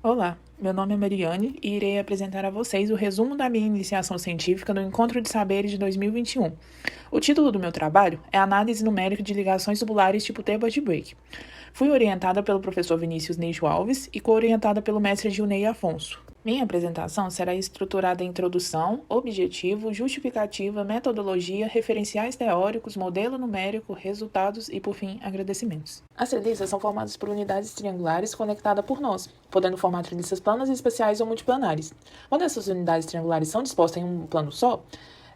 Olá, meu nome é Mariane e irei apresentar a vocês o resumo da minha iniciação científica no Encontro de Saberes de 2021. O título do meu trabalho é Análise Numérica de Ligações Tubulares tipo T-Buddy-Break. Fui orientada pelo professor Vinícius Neixo Alves e co-orientada pelo mestre Gilney Afonso. Minha apresentação será estruturada em introdução, objetivo, justificativa, metodologia, referenciais teóricos, modelo numérico, resultados e, por fim, agradecimentos. As treliças são formadas por unidades triangulares conectadas por nós, podendo formar treliças planas especiais ou multiplanares. Quando essas unidades triangulares são dispostas em um plano só,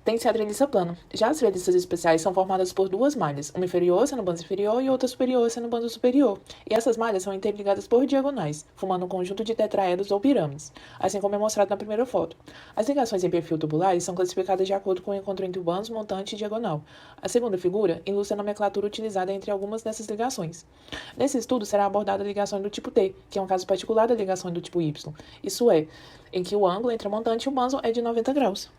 tem-se a treliça plana. Já as treliças especiais são formadas por duas malhas, uma inferior sendo banda inferior e outra superior sendo banda superior. E essas malhas são interligadas por diagonais, formando um conjunto de tetraedros ou pirâmides, assim como é mostrado na primeira foto. As ligações em perfil tubulares são classificadas de acordo com o encontro entre o banzo, montante e diagonal. A segunda figura ilustra a nomenclatura utilizada entre algumas dessas ligações. Nesse estudo será abordada a ligação do tipo T, que é um caso particular da ligação do tipo Y, isso é, em que o ângulo entre a montante e o banzo é de 90 graus.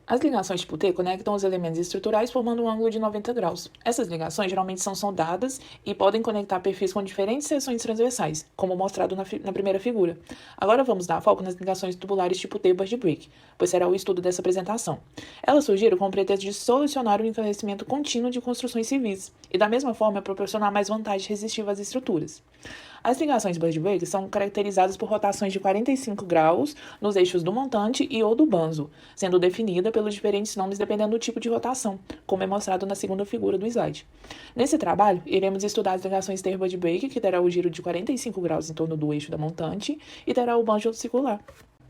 As ligações tipo T conectam os elementos estruturais formando um ângulo de 90 graus. Essas ligações geralmente são soldadas e podem conectar perfis com diferentes seções transversais, como mostrado na primeira figura. Agora vamos dar foco nas ligações tubulares tipo T-Buddy-Break, pois será o estudo dessa apresentação. Elas surgiram com o pretexto de solucionar o encarecimento contínuo de construções civis e, da mesma forma, proporcionar mais vantagem resistiva às estruturas. As ligações Buddy-Break são caracterizadas por rotações de 45 graus nos eixos do montante e ou do banzo, sendo definida pelos diferentes nomes dependendo do tipo de rotação, como é mostrado na segunda figura do slide. Nesse trabalho, iremos estudar as ligações T-Buddy-Break, que terá o giro de 45 graus em torno do eixo da montante, e terá o banjo circular.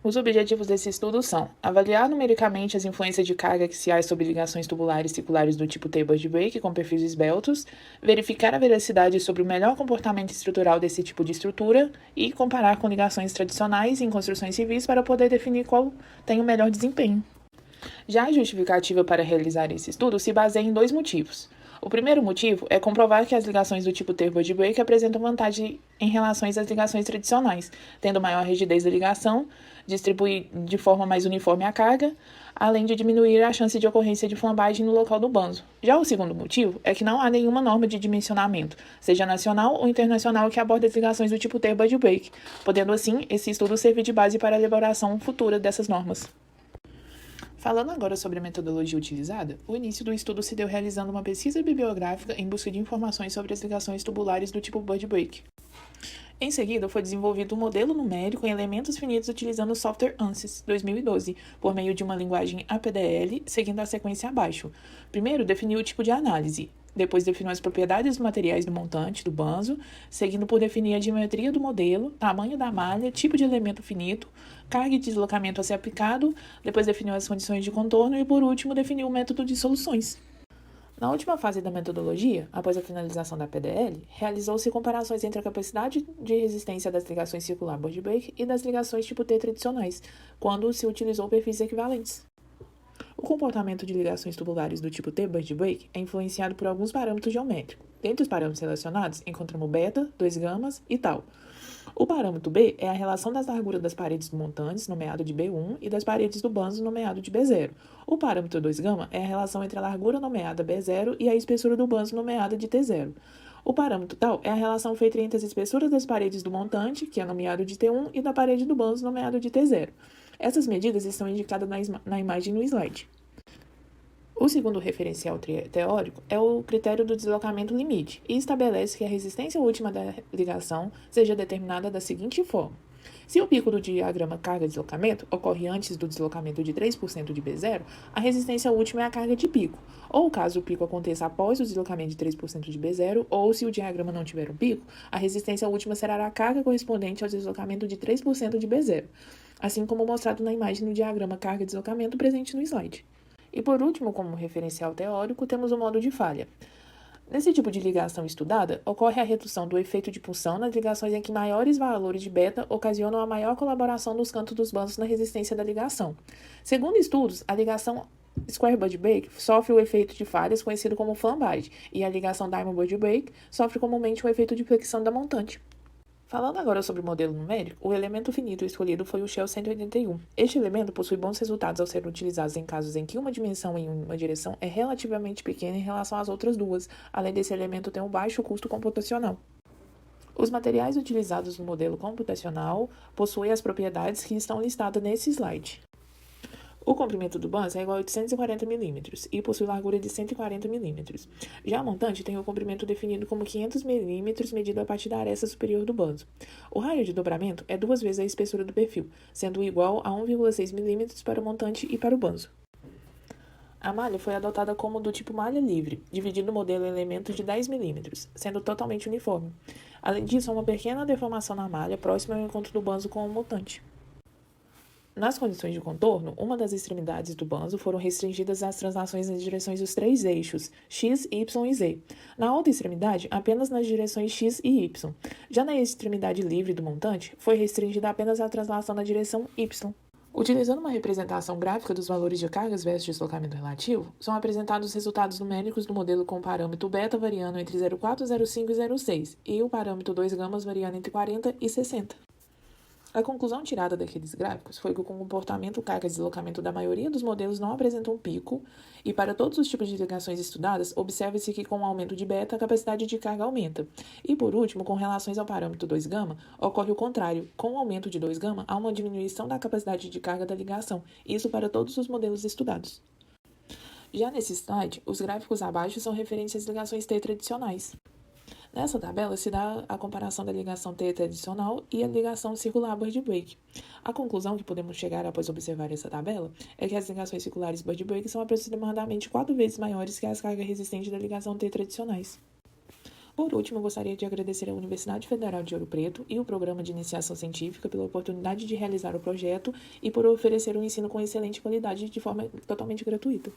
Os objetivos desse estudo são avaliar numericamente as influências de carga axiais sobre ligações tubulares circulares do tipo T-Buddy-Break com perfis esbeltos, verificar a veracidade sobre o melhor comportamento estrutural desse tipo de estrutura e comparar com ligações tradicionais em construções civis para poder definir qual tem o melhor desempenho. Já a justificativa para realizar esse estudo se baseia em dois motivos. O primeiro motivo é comprovar que as ligações do tipo T-Buddy-Break apresentam vantagem em relação às ligações tradicionais, tendo maior rigidez da ligação, distribuir de forma mais uniforme a carga, além de diminuir a chance de ocorrência de flambagem no local do banzo. Já o segundo motivo é que não há nenhuma norma de dimensionamento, seja nacional ou internacional, que aborde as ligações do tipo T-Buddy-Break, podendo assim esse estudo servir de base para a elaboração futura dessas normas. Falando agora sobre a metodologia utilizada, o início do estudo se deu realizando uma pesquisa bibliográfica em busca de informações sobre as ligações tubulares do tipo Buddy-Break. Em seguida, foi desenvolvido um modelo numérico em elementos finitos utilizando o software ANSYS 2012, por meio de uma linguagem APDL, seguindo a sequência abaixo. Primeiro, definiu o tipo de análise. Depois definiu as propriedades dos materiais do montante, do banzo, seguindo por definir a geometria do modelo, tamanho da malha, tipo de elemento finito, carga e deslocamento a ser aplicado, depois definiu as condições de contorno e, por último, definiu o método de soluções. Na última fase da metodologia, após a finalização da PDL, realizou-se comparações entre a capacidade de resistência das ligações circular Buddy-Break e das ligações tipo T tradicionais, quando se utilizou perfis equivalentes. O comportamento de ligações tubulares do tipo T-Buddy-Break é influenciado por alguns parâmetros geométricos. Dentre os parâmetros relacionados, encontramos beta, 2 gamas e tal. O parâmetro B é a relação das larguras das paredes do montante, nomeado de B1, e das paredes do banzo, nomeado de B0. O parâmetro 2 gama é a relação entre a largura nomeada B0 e a espessura do banzo, nomeada de T0. O parâmetro tal é a relação feita entre as espessuras das paredes do montante, que é nomeado de T1, e da parede do banzo, nomeado de T0. Essas medidas estão indicadas na imagem no slide. O segundo referencial teórico é o critério do deslocamento limite e estabelece que a resistência última da ligação seja determinada da seguinte forma. Se o pico do diagrama carga-deslocamento ocorre antes do deslocamento de 3% de B0, a resistência última é a carga de pico, ou caso o pico aconteça após o deslocamento de 3% de B0, ou se o diagrama não tiver um pico, a resistência última será a carga correspondente ao deslocamento de 3% de B0, assim como mostrado na imagem no diagrama carga-deslocamento presente no slide. E por último, como referencial teórico, temos o modo de falha. Nesse tipo de ligação estudada, ocorre a redução do efeito de punção nas ligações em que maiores valores de beta ocasionam a maior colaboração dos cantos dos banzos na resistência da ligação. Segundo estudos, a ligação Square Buddy-Break sofre o efeito de falhas conhecido como flambagem, e a ligação Diamond Buddy-Break sofre comumente o efeito de flexão da montante. Falando agora sobre o modelo numérico, o elemento finito escolhido foi o Shell 181. Este elemento possui bons resultados ao ser utilizado em casos em que uma dimensão em uma direção é relativamente pequena em relação às outras duas, além desse elemento ter um baixo custo computacional. Os materiais utilizados no modelo computacional possuem as propriedades que estão listadas nesse slide. O comprimento do bus é igual a 840 mm e possui largura de 140 mm. Já a montante tem o comprimento definido como 500 mm medido a partir da aresta superior do banzo. O raio de dobramento é 2 vezes a espessura do perfil, sendo igual a 1,6 mm para o montante e para o banzo. A malha foi adotada como do tipo malha livre, dividindo o modelo em elementos de 10 mm, sendo totalmente uniforme. Além disso, há uma pequena deformação na malha próxima ao encontro do banzo com o montante. Nas condições de contorno, uma das extremidades do banzo foram restringidas às translações nas direções dos 3 eixos, x, y e z. Na outra extremidade, apenas nas direções x e y. Já na extremidade livre do montante, foi restringida apenas a translação na direção y. Utilizando uma representação gráfica dos valores de cargas versus deslocamento relativo, são apresentados os resultados numéricos do modelo com o parâmetro beta variando entre 0,4, 0,5 e 0,6 e o parâmetro 2 gamas variando entre 40 e 60. A conclusão tirada daqueles gráficos foi que o comportamento carga-deslocamento da maioria dos modelos não apresenta um pico, e para todos os tipos de ligações estudadas, observa-se que com o aumento de beta, a capacidade de carga aumenta. E por último, com relações ao parâmetro 2 gama, ocorre o contrário. Com o aumento de 2 gama, há uma diminuição da capacidade de carga da ligação, isso para todos os modelos estudados. Já nesse slide, os gráficos abaixo são referentes às ligações T tradicionais. Nessa tabela se dá a comparação da ligação T tradicional e a ligação circular Bird Break. A conclusão que podemos chegar após observar essa tabela é que as ligações circulares Bird Break são aproximadamente 4 vezes maiores que as cargas resistentes da ligação T tradicionais. Por último, gostaria de agradecer à Universidade Federal de Ouro Preto e o Programa de Iniciação Científica pela oportunidade de realizar o projeto e por oferecer um ensino com excelente qualidade de forma totalmente gratuita.